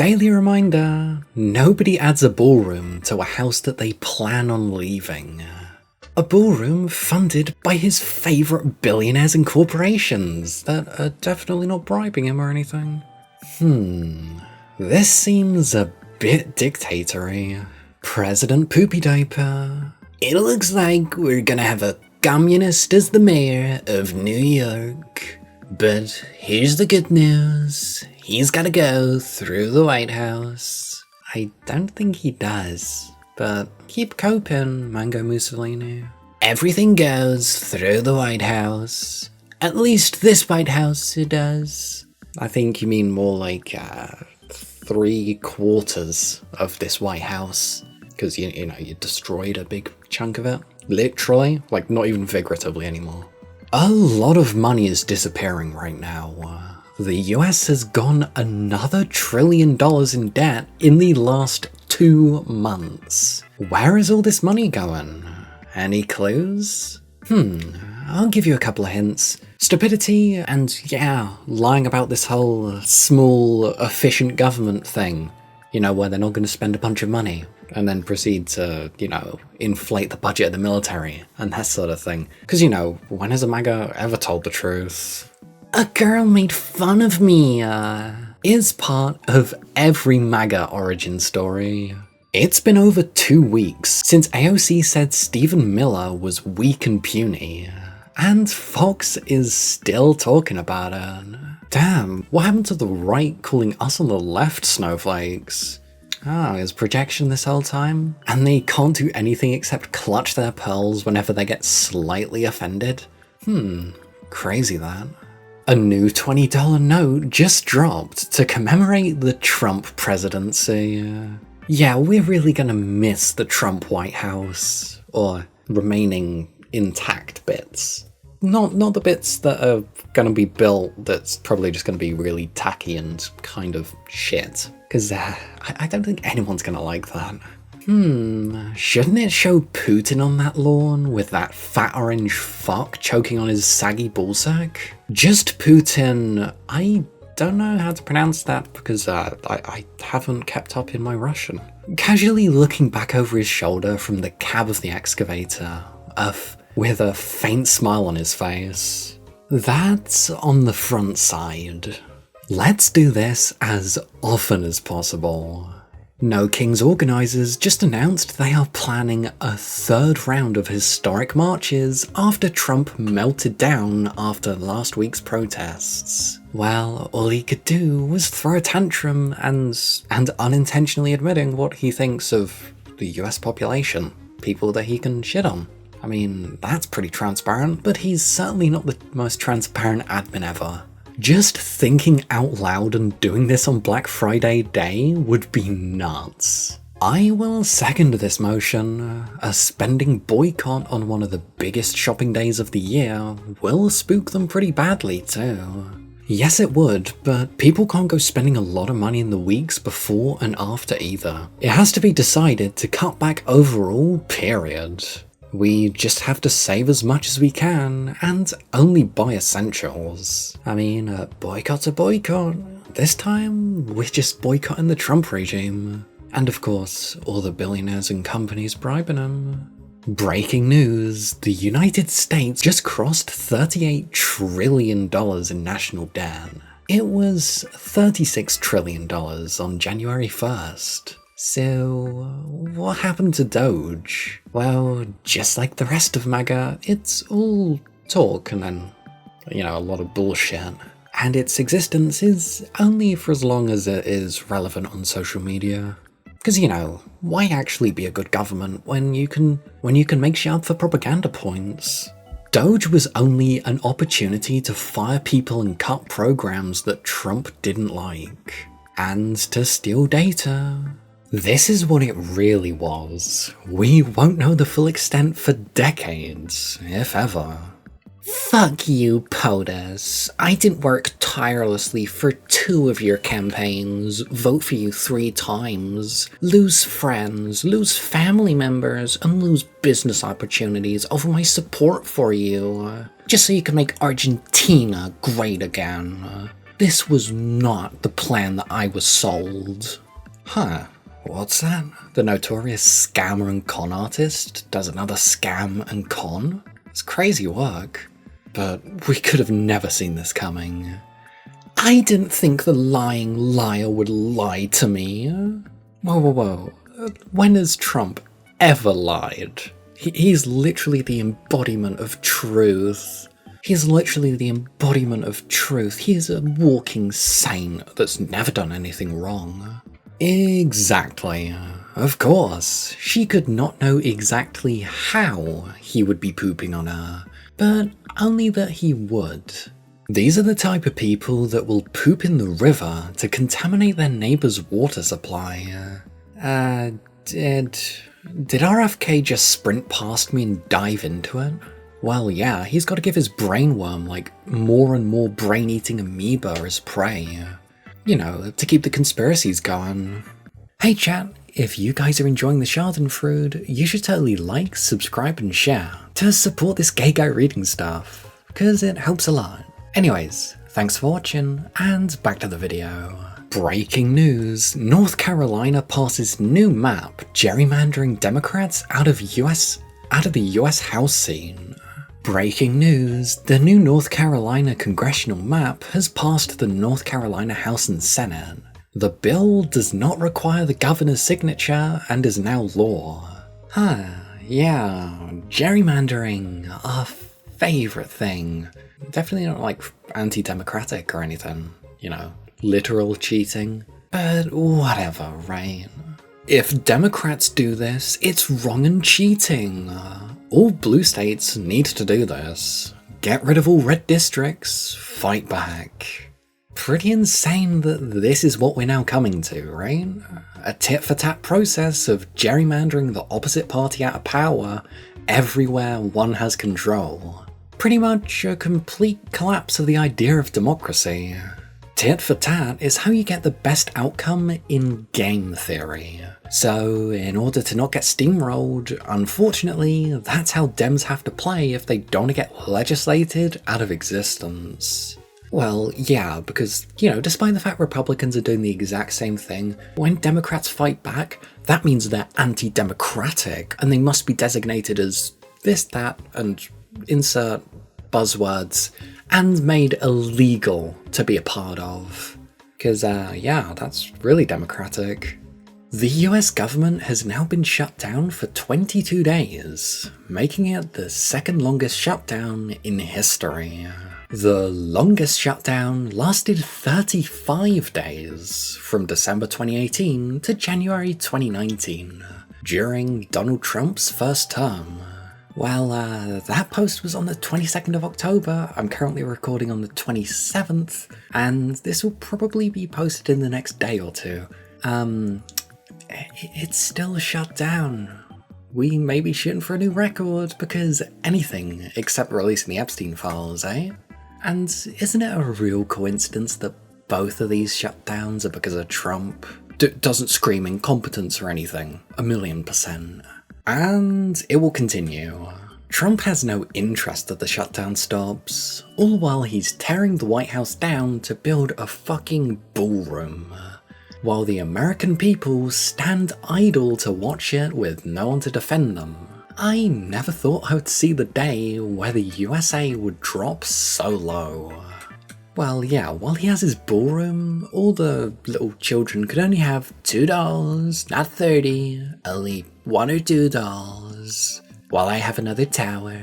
Daily reminder, nobody adds a ballroom to a house that they plan on leaving. A ballroom funded by his favourite billionaires and corporations that are definitely not bribing him or anything. This seems a bit dictatory. President Poopy Diaper. It looks like we're gonna have a communist as the mayor of New York. But here's the good news. He's gotta go through the White House. I don't think he does. But keep coping, Mango Mussolini. Everything goes through the White House. At least this White House it does. I think you mean more like 3/4 of this White House. Because, you know, you destroyed a big chunk of it. Literally, like not even figuratively anymore. A lot of money is disappearing right now. The US has gone another $1 trillion in debt in the last 2 months. Where is all this money going? Any clues? I'll give you a couple of hints. Stupidity and, lying about this whole small, efficient government thing. You know, where they're not going to spend a bunch of money and then proceed to, inflate the budget of the military and that sort of thing. Because, when has a MAGA ever told the truth? A girl made fun of me, is part of every MAGA origin story. It's been over 2 weeks since AOC said Stephen Miller was weak and puny, and Fox is still talking about it. Damn, what happened to the right calling us on the left snowflakes? Is projection this whole time? And they can't do anything except clutch their pearls whenever they get slightly offended? Crazy that. A new $20 note just dropped to commemorate the Trump presidency. Yeah, we're really gonna miss the Trump White House, or remaining intact bits. Not the bits that are gonna be built that's probably just gonna be really tacky and kind of shit. Because I don't think anyone's gonna like that. Shouldn't it show Putin on that lawn with that fat orange fuck choking on his saggy ballsack? Just Putin. I don't know how to pronounce that because I haven't kept up in my Russian. Casually looking back over his shoulder from the cab of the excavator, with a faint smile on his face. That's on the front side. Let's do this as often as possible. No King's organisers just announced they are planning a 3rd round of historic marches after Trump melted down after last week's protests. Well, all he could do was throw a tantrum and unintentionally admitting what he thinks of the US population, people that he can shit on. I mean, that's pretty transparent, but he's certainly not the most transparent admin ever. Just thinking out loud and doing this on Black Friday day would be nuts. I will second this motion. A spending boycott on one of the biggest shopping days of the year will spook them pretty badly too. Yes, it would, but people can't go spending a lot of money in the weeks before and after either. It has to be decided to cut back overall, period. We just have to save as much as we can, and only buy essentials. I mean, boycott's a boycott. This time, we're just boycotting the Trump regime. And of course, all the billionaires and companies bribing him. Breaking news, the United States just crossed $38 trillion in national debt. It was $36 trillion on January 1st. So, what happened to Doge? Well, just like the rest of MAGA, it's all talk and then, a lot of bullshit. And its existence is only for as long as it is relevant on social media. Because, why actually be a good government when you can make shit up for propaganda points? Doge was only an opportunity to fire people and cut programs that Trump didn't like. And to steal data. This is what it really was. We won't know the full extent for decades, if ever. Fuck you, POTUS. I did work tirelessly for 2 of your campaigns, vote for you 3 times, lose friends, lose family members, and lose business opportunities over my support for you, just so you can make Argentina great again. This was not the plan that I was sold. Huh, what's that? The notorious scammer and con artist does another scam and con? It's crazy work. But we could have never seen this coming. I didn't think the lying liar would lie to me. Whoa. When has Trump ever lied? He's literally the embodiment of truth. He's literally the embodiment of truth. He's a walking saint that's never done anything wrong. Exactly. Of course. She could not know exactly how he would be pooping on her, but only that he would. These are the type of people that will poop in the river to contaminate their neighbour's water supply. Did RFK just sprint past me and dive into it? Well, yeah, he's got to give his brainworm, more and more brain-eating amoeba as prey. You know, to keep the conspiracies going. Hey chat, if you guys are enjoying the Schadenfreude, you should totally like, subscribe and share to support this gay guy reading stuff, because it helps a lot. Anyways, thanks for watching, and back to the video. Breaking news, North Carolina passes new map gerrymandering Democrats out of the US House scene. Breaking news, the new North Carolina congressional map has passed the North Carolina House and Senate. The bill does not require the governor's signature and is now law. Yeah, gerrymandering, our favourite thing. Definitely not anti-democratic or anything, you know, literal cheating. But whatever, right? If Democrats do this, it's wrong and cheating. All blue states need to do this. Get rid of all red districts, fight back. Pretty insane that this is what we're now coming to, right? A tit-for-tat process of gerrymandering the opposite party out of power everywhere one has control. Pretty much a complete collapse of the idea of democracy. Tit for tat is how you get the best outcome in game theory. So, in order to not get steamrolled, unfortunately, that's how Dems have to play if they don't want to get legislated out of existence. Well, yeah, because, you know, despite the fact Republicans are doing the exact same thing, when Democrats fight back, that means they're anti-democratic, and they must be designated as this, that, and insert buzzwords, and made illegal to be a part of. Because, yeah, that's really democratic. The US government has now been shut down for 22 days, making it the second longest shutdown in history. The longest shutdown lasted 35 days, from December 2018 to January 2019, during Donald Trump's first term. Well, that post was on the 22nd of October, I'm currently recording on the 27th, and this will probably be posted in the next day or two. It's still shut down. We may be shooting for a new record, because anything except releasing the Epstein files, eh? And isn't it a real coincidence that both of these shutdowns are because of Trump? Doesn't scream incompetence or anything, 1,000,000%. And it will continue. Trump has no interest that the shutdown stops, all while he's tearing the White House down to build a fucking ballroom, while the American people stand idle to watch it with no one to defend them. I never thought I would see the day where the USA would drop so low. Well, yeah, while he has his ballroom, all the little children could only have $2, not 30, only $1 or $2, while I have another tower,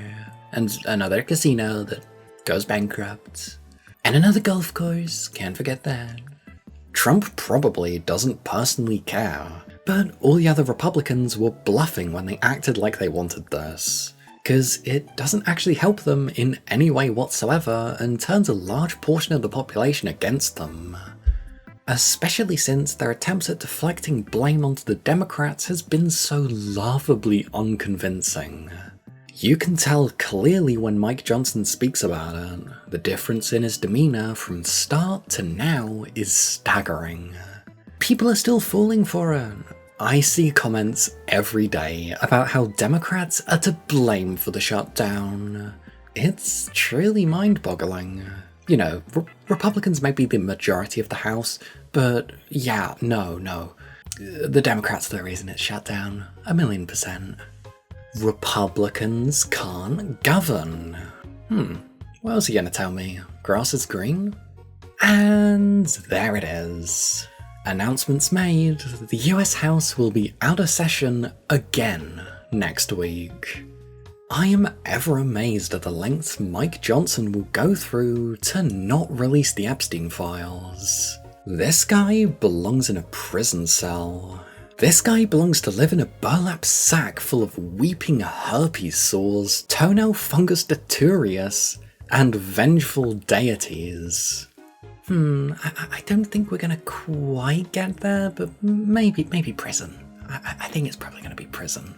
and another casino that goes bankrupt, and another golf course, can't forget that. Trump probably doesn't personally care, but all the other Republicans were bluffing when they acted like they wanted this. Because it doesn't actually help them in any way whatsoever and turns a large portion of the population against them. Especially since their attempts at deflecting blame onto the Democrats has been so laughably unconvincing. You can tell clearly when Mike Johnson speaks about it. The difference in his demeanour from start to now is staggering. People are still falling for it. I see comments every day about how Democrats are to blame for the shutdown. It's truly mind-boggling. You know, Republicans may be the majority of the House, but yeah, no. The Democrats are the reason it's shut down. 1,000,000%. Republicans can't govern. What else are you gonna tell me? Grass is green? And there it is. Announcements made. The US House will be out of session again next week. I am ever amazed at the lengths Mike Johnson will go through to not release the Epstein files. This guy belongs in a prison cell. This guy belongs to live in a burlap sack full of weeping herpes sores, toenail fungus dictatorius, and vengeful deities. I don't think we're gonna quite get there, but maybe prison. I think it's probably gonna be prison.